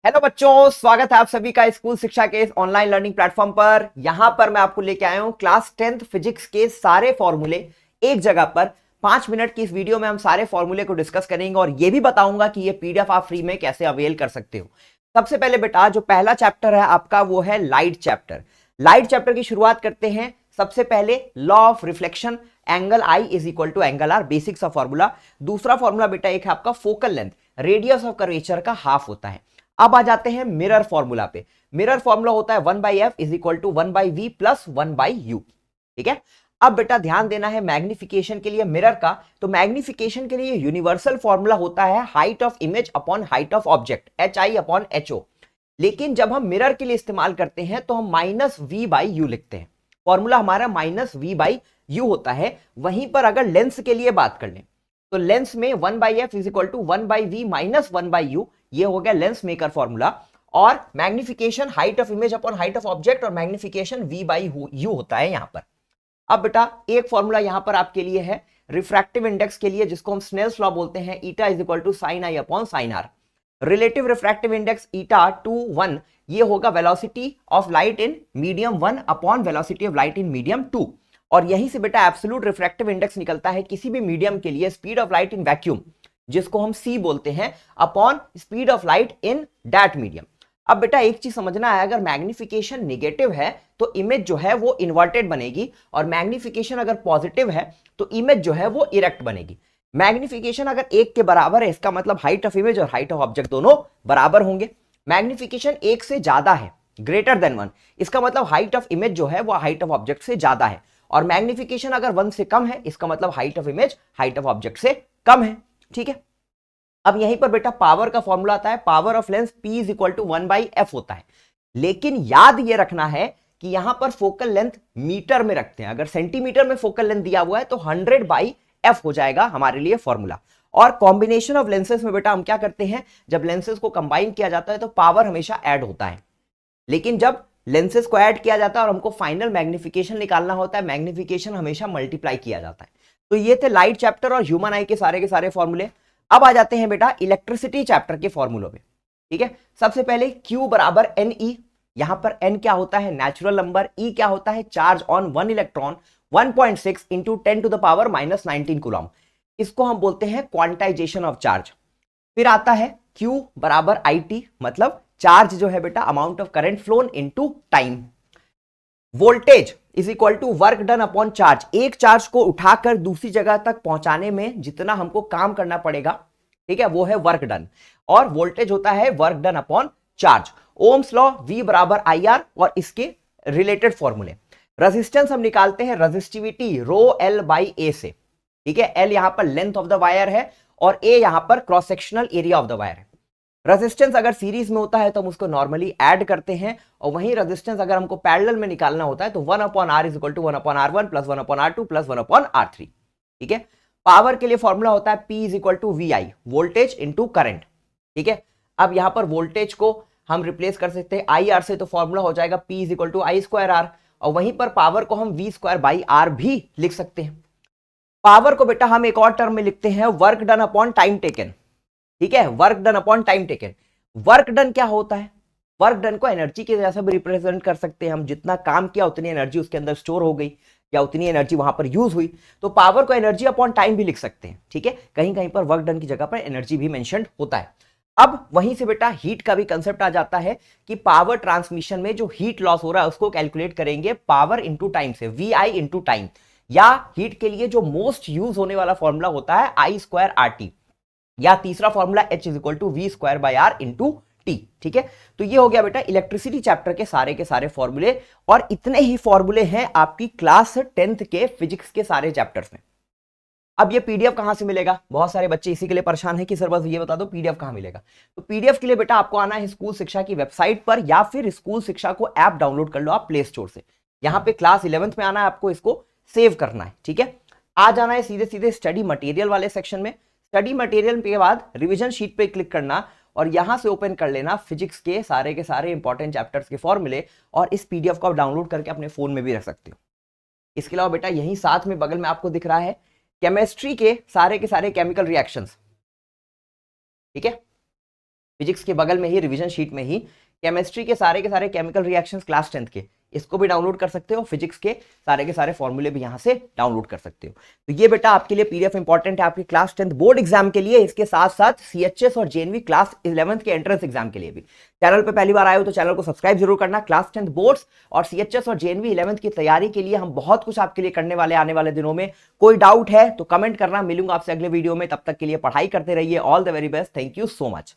Hello बच्चों, स्वागत है आप सभी का स्कूल शिक्षा के इस ऑनलाइन लर्निंग प्लेटफॉर्म पर। यहां पर मैं आपको लेके आया हूं क्लास 10th फिजिक्स के सारे फॉर्मूले एक जगह पर। 5 मिनट की इस वीडियो में हम सारे फॉर्मूले को डिस्कस करेंगे और यह भी बताऊंगा कि ये पीडीएफ आप फ्री में कैसे अवेल कर सकते हो। सबसे पहले बेटा जो पहला चैप्टर है आपका वो है लाइट चैप्टर। लाइट चैप्टर की शुरुआत करते हैं। सबसे पहले law of reflection, angle I is equal to angle R, basic सा फॉर्मूला। दूसरा फॉर्मूला बेटा एक है आपका focal length, radius of curvature का हाफ होता है। अब आ जाते हैं मिरर फॉर्मूला पे। मिरर फॉर्मूला होता है 1/f is equal to 1/v plus 1/u। ठीक है। अब बेटा ध्यान देना है मैग्निफिकेशन के लिए मिरर का, तो मैग्निफिकेशन के लिए यूनिवर्सल फॉर्मूला होता है height of image upon height of object, HI upon HO। लेकिन जब हम मिरर के लिए इस्तेमाल करते हैं तो हम -v/u लिखते हैं। फॉर्मूला हमारा -v/u होता है। वहीं पर अगर लेंस के लिए बात कर लें तो लेंस में 1/f is equal to 1/v minus 1/u, ये हो गया लेंस मेकर फॉर्मूला। और magnification height of image upon height of object और मैग्निफिकेशन v/u होता है यहां पर। अब बेटा एक फॉर्मूला यहां पर आपके लिए है रिफ्रैक्टिव इंडेक्स के लिए, जिसको हम स्नेल्स लॉ बोलते हैं, eta is equal to sine I upon sine R. Relative refractive index eta two 1, ये होगा velocity of light in medium 1 upon velocity of light in medium 2। और यहीं से बेटा एब्सोल्यूट रिफ्रैक्टिव इंडेक्स निकलता है किसी भी मीडियम के लिए, speed of light in vacuum, जिसको हम c बोलते हैं, upon speed of light in that medium. अब बेटा एक चीज समझना है, अगर मैग्निफिकेशन नेगेटिव है तो इमेज जो है वो इन्वर्टेड बनेगी, और मैग्निफिकेशन अगर पॉजिटिव है तो इमेज जो है वो इरेक्ट बनेगी। मैग्निफिकेशन अगर 1 के बराबर है इसका मतलब हाइट ऑफ इमेज और हाइट ऑफ ऑब्जेक्ट दोनों बराबर होंगे। मैग्निफिकेशन 1 से ज्यादा है, ग्रेटर देन 1, इसका मतलब हाइट ऑफ इमेज जो है वो हाइट ऑफ ऑब्जेक्ट से ज्यादा है। और मैग्निफिकेशन अगर 1 से कम है इसका मतलब height of image height of object से कम है। ठीक है। अब यहीं पर बेटा पावर का फॉर्मूला आता है, power of lens P is equal to 1/f होता है। लेकिन याद ये रखना है कि यहां पर फोकल लेंथ मीटर में रखते हैं। अगर सेंटीमीटर में फोकल लेंथ दिया हुआ है तो 100/f हो जाएगा हमारे लिए फॉर्मूला। और कॉम्बिनेशन ऑफ लेंसेज में बेटा हम क्या करते हैं, जब लेंसेज को कंबाइन किया जाता है तो पावर हमेशा ऐड होता है। लेकिन जब लेंसेज को ऐड किया जाता है और हमको फाइनल मैग्निफिकेशन निकालना होता है, मैग्निफिकेशन हमेशा मल्टीप्लाई किया जाता है। तो ये थे लाइट चैप्टर और ह्यूमन आई के सारे फॉर्मूले। अब आ जाते हैं बेटा इलेक्ट्रिसिटी चैप्टर के फॉर्मूलों पे। ठीक है। सबसे पहले Q बराबर NE, यहां पर N क्या होता है, नेचुरल नंबर, E क्या होता है, charge on 1 electron, 1.6 into 10 to the power -19 coulomb. इसको हम बोलते हैं क्वांटाइजेशन ऑफ चार्ज। फिर आता है Q बराबर IT, मतलब चार्ज जो है बेटा amount of current flown into time. Voltage is equal to work done upon charge, एक चार्ज को उठाकर दूसरी जगह तक पहुंचाने में जितना हमको काम करना पड़ेगा, ठीक है, वो है वर्क डन। और वोल्टेज होता है work done upon charge. Ohm's law V बराबर IR और इसके रिलेटेड फॉर्मूले। रेजिस्टेंस हम निकालते हैं resistivity rho L by A से। ठीक है। L यहां पर लेंथ ऑफ द वायर है और A यहां पर cross sectional area of the wire है। रेजिस्टेंस अगर सीरीज में होता है तो हम उसको नॉर्मली ऐड करते हैं, और वहीं रेजिस्टेंस अगर हमको पैरेलल में निकालना होता है तो 1/r is equal to 1/r1 plus 1/r2 plus 1/r3। ठीक है। पावर के लिए फॉर्मूला होता है P is equal to VI, voltage into current. ठीक है। अब यहां पर वोल्टेज को हम रिप्लेस कर सकते हैं IR से, तो फॉर्मूला हो जाएगा P is equal to I²R, और वहीं पर पावर को हम V²/R भी लिख सकते हैं। पावर को बेटा हम एक और टर्म में लिखते हैं, work done upon time taken. ठीक है, work done upon time taken. Work done क्या होता है, वर्क डन को एनर्जी के जैसा भी रिप्रेजेंट कर सकते हैं हम, जितना काम किया उतनी एनर्जी उसके अंदर स्टोर हो गई या उतनी एनर्जी वहां पर यूज हुई। तो पावर को एनर्जी अपॉन टाइम भी लिख सकते हैं। ठीक है, कहीं कहीं पर वर्क डन की जगह पर एनर्जी भी मेंशन होता है। अब वहीं से बेटा हीट का भी कंसेप्ट आ जाता है कि पावर ट्रांसमिशन में जो हीट लॉस हो रहा है उसको कैलकुलेट करेंगे पावर इंटू टाइम से, VI इंटू टाइम। या हीट के लिए जो मोस्ट यूज होने वाला फॉर्मूला होता है I²RT, या तीसरा formula H is equal to V²/R into T। ठीक है। तो ये हो गया बेटा इलेक्ट्रिसिटी चैप्टर के सारे फॉर्मूले, और इतने ही फॉर्मूले हैं आपकी क्लास 10th के फिजिक्स के सारे चैप्टर्स में। अब ये पीडीएफ कहां से मिलेगा, बहुत सारे बच्चे इसी के लिए परेशान है कि सर बस ये बता दो पीडीएफ कहां मिलेगा। तो पीडीएफ के लिए बेटा आपको आना है स्कूल शिक्षा की वेबसाइट पर, या फिर स्कूल शिक्षा को ऐप डाउनलोड कर लो आप प्ले स्टोर से। यहां पे क्लास 11th में आना है, आपको इसको सेव करना है। ठीक है। आ जाना है सीधे सीधे स्टडी मटेरियल वाले सेक्शन में। स्टडी मटेरियल के बाद रिवीजन शीट पे क्लिक करना और यहां से ओपन कर लेना फिजिक्स के सारे इंपॉर्टेंट चैप्टर्स के फॉर्मूले, और इस पीडीएफ को आप डाउनलोड करके अपने फोन में भी रख सकते हो। इसके अलावा बेटा यहीं साथ में बगल में आपको दिख रहा है केमिस्ट्री के सारे केमिकल रिएक्शंस। ठीक है। फिजिक्स के बगल में ही रिवीजन शीट में ही केमिस्ट्री के सारे केमिकल रिएक्शंस क्लास 10th के, इसको भी डाउनलोड कर सकते हो। फिजिक्स के सारे फॉर्मूले भी यहां से डाउनलोड कर सकते हो। तो ये बेटा आपके लिए पीडीएफ इंपॉर्टेंट है आपके क्लास 10th बोर्ड एग्जाम के लिए, इसके साथ साथ सीएचएस और जेएनवी क्लास 11th के एंट्रेंस एग्जाम के लिए भी। चैनल पे पहली बार आए हो तो चैनल को सब्सक्राइब जरूर करना। क्लास 10th बोर्ड्स और सीएचएस और जेएनवी 11th की तैयारी के लिए हम बहुत कुछ आपके लिए करने वाले आने वाले दिनों में। कोई डाउट है तो कमेंट करना, मिलूंगा आपसे अगले वीडियो में। तब तक के लिए पढ़ाई करते रहिए। All the very best, thank you so much.